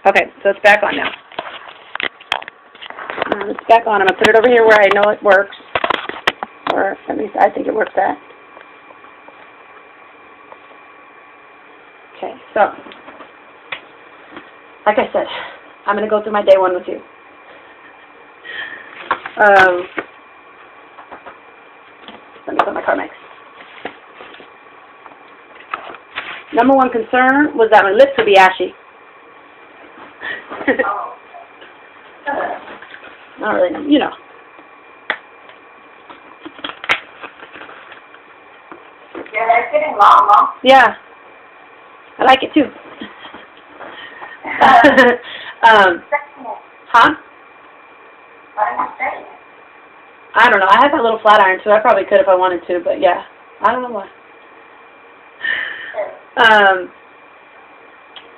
Okay, so it's back on now. It's back on. I'm going to put it over here where I know it works. Or at least I think it works at. Okay, so, like I said, I'm going to go through my day one with you. Let me put my card mix. Number one concern was that my lips would be ashy. Not really, you know. Yeah, they're getting long, Mom. Yeah. I like it too. Huh? I don't know. I have that little flat iron too. I probably could if I wanted to, but yeah. I don't know why.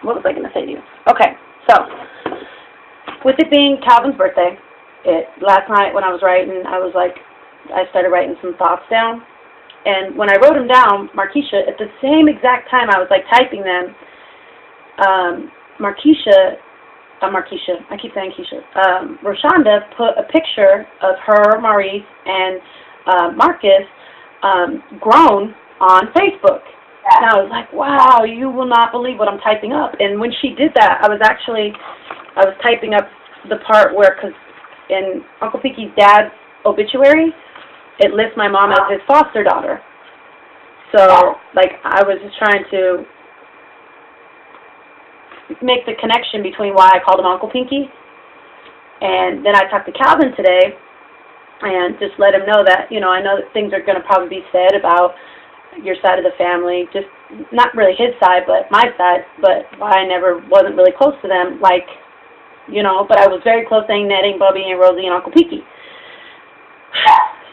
What was I going to say to you? Okay, so, with it being Calvin's birthday, last night when I was writing, I started writing some thoughts down. And when I wrote them down, Markeisha, at the same exact time I was typing them, Roshonda put a picture of her, Maurice, and Marcus grown on Facebook. And I was like, wow, you will not believe what I'm typing up. And when she did that, I was typing up the part where, because in Uncle Pinky's dad's obituary, it lists my mom as his foster daughter. So, I was just trying to make the connection between why I called him Uncle Pinky. And then I talked to Calvin today and just let him know that, I know that things are going to probably be said about your side of the family, just not really his side, but my side, but I wasn't really close to them, but I was very close to Aunt Nettie, Bubby, and Rosie, and Uncle Pinky.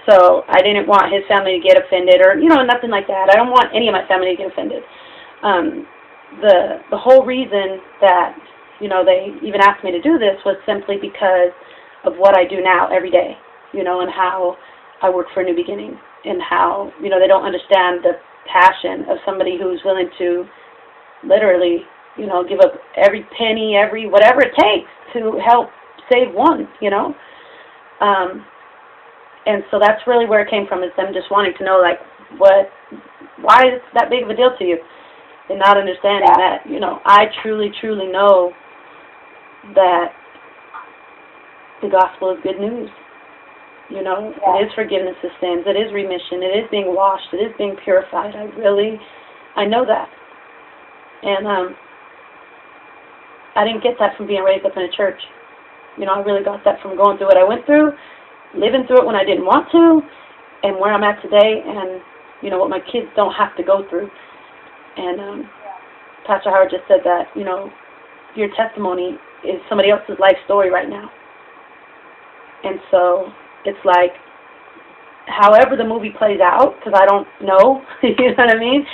So I didn't want his family to get offended or, nothing like that. I don't want any of my family to get offended. The whole reason that, they even asked me to do this was simply because of what I do now every day, and how I work for a new beginning, and how, they don't understand the passion of somebody who's willing to literally, give up every penny, whatever it takes to help save one, And so that's really where it came from, is them just wanting to know, why is that big of a deal to you? And not understanding that, I truly, truly know that the gospel is good news. It is forgiveness of sins. It is remission. It is being washed. It is being purified. I know that. And I didn't get that from being raised up in a church. I really got that from going through what I went through, living through it when I didn't want to, and where I'm at today, and, what my kids don't have to go through. And Pastor Howard just said that, your testimony is somebody else's life story right now. And so it's however the movie plays out, because I don't know, you know what I mean,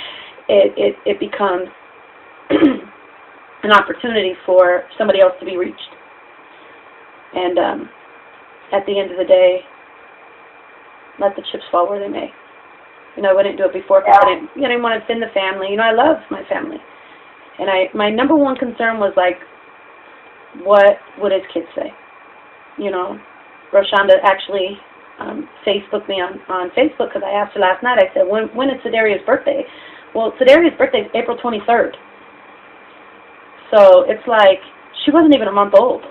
it becomes an opportunity for somebody else to be reached. And at the end of the day, let the chips fall where they may. I wouldn't do it before because I didn't want to offend the family. I love my family. And my number one concern was, what would his kids say? Roshonda actually Facebooked me on Facebook, because I asked her last night. I said, when is Cedaria's birthday? Well, Cedaria's birthday is April 23rd. So it's she wasn't even a month old.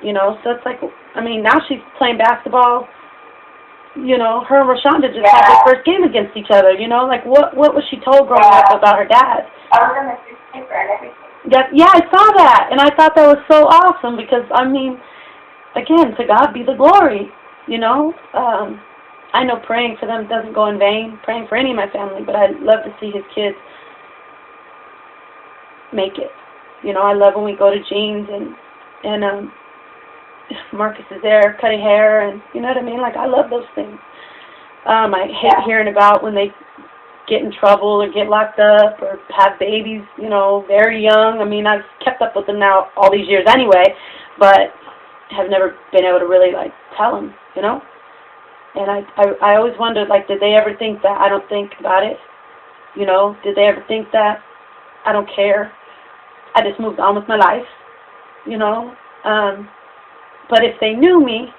So it's now she's playing basketball. Her and Roshonda just had their first game against each other. What was she told growing up about her dad? I was in the newspaper and everything. Yeah, I saw that, and I thought that was so awesome because, again, to God be the glory, I know praying for them doesn't go in vain, praying for any of my family, but I'd love to see his kids make it. I love when we go to Jean's and Marcus is there cutting hair, and you know what I mean? I love those things. I hate hearing about when they get in trouble or get locked up or have babies, very young. I've kept up with them now all these years anyway, but have never been able to really, tell them, And I always wondered, did they ever think that I don't think about it? Did they ever think that I don't care? I just moved on with my life, you know. But if they knew me,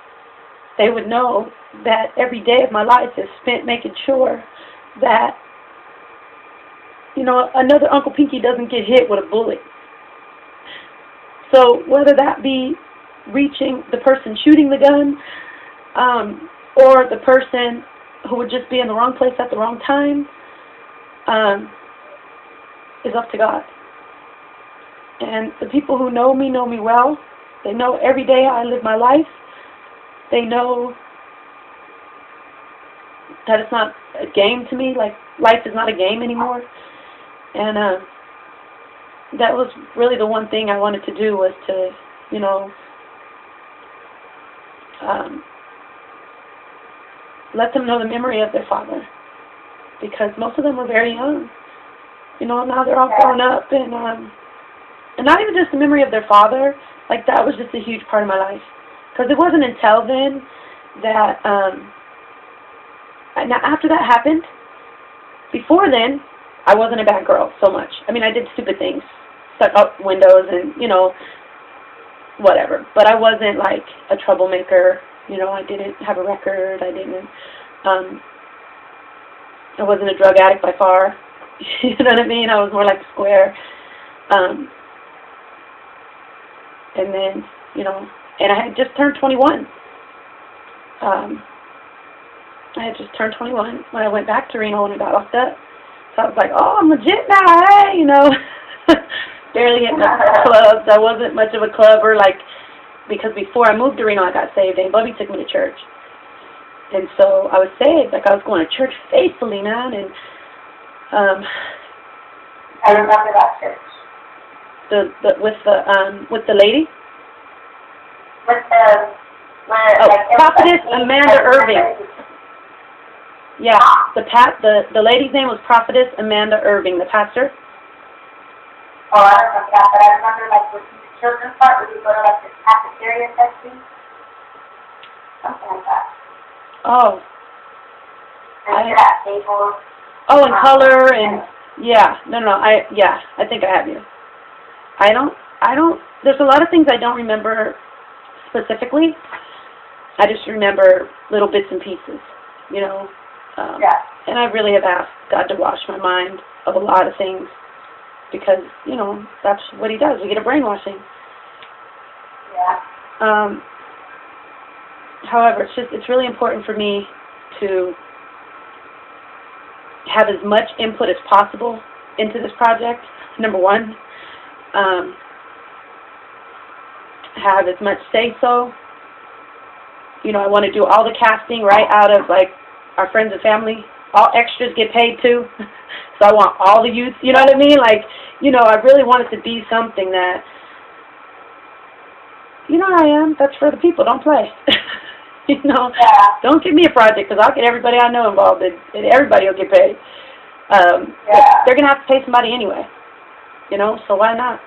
they would know that every day of my life is spent making sure that, you know, another Uncle Pinky doesn't get hit with a bullet. So whether that be reaching the person shooting the gun, or the person who would just be in the wrong place at the wrong time, is up to God. And the people who know me well. They know every day I live my life. They know that it's not a game to me. Like, life is not a game anymore. And that was really the one thing I wanted to do, was to, you know, let them know the memory of their father. Because most of them were very young. You know, now they're all grown up. And not even just the memory of their father. Like, that was just a huge part of my life. Because it wasn't until then that, now after that happened, before then, I wasn't a bad girl so much. I mean, I did stupid things. Stuck out windows and, you know, whatever. But I wasn't, like, a troublemaker. You know, I didn't have a record. I didn't, I wasn't a drug addict by far. You know what I mean? I was more like a square. And then, you know, and I had just turned 21. I had just turned 21 when I went back to Reno and I got locked up. So I was like, oh, I'm legit now, hey, you know. Barely hitting the clubs. I wasn't much of a clubber, like, because before I moved to Reno, I got saved. Aunt Bubby took me to church. And so I was saved. Like, I was going to church faithfully, man. And I remember that church. With the lady? With the Prophetess Amanda Irving. Yeah, the lady's name was Prophetess Amanda Irving, the pastor. Oh, I don't remember that, but I remember, like, with the children's part, where you go to, like, the cafeteria section. Something like that. Oh. And you're at tables. Oh, and color, and, yeah, no, I think I have you. I don't, there's a lot of things I don't remember specifically. I just remember little bits and pieces, you know. And I really have asked God to wash my mind of a lot of things, because, you know, that's what He does. We get a brainwashing. Yeah. However, it's really important for me to have as much input as possible into this project, number one. Have as much say-so. You know, I want to do all the casting right out of, like, our friends and family. All extras get paid too. So I want all the youth, you know what I mean? Like, you know, I really want it to be something that, you know how I am, that's for the people, don't play. You know, don't give me a project, because I'll get everybody I know involved, and everybody will get paid. They're going to have to pay somebody anyway, you know, so why not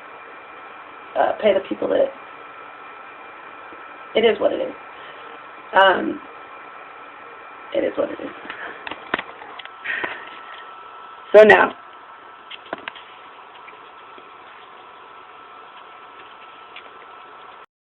pay the people that, it is what it is. It is what it is. So now,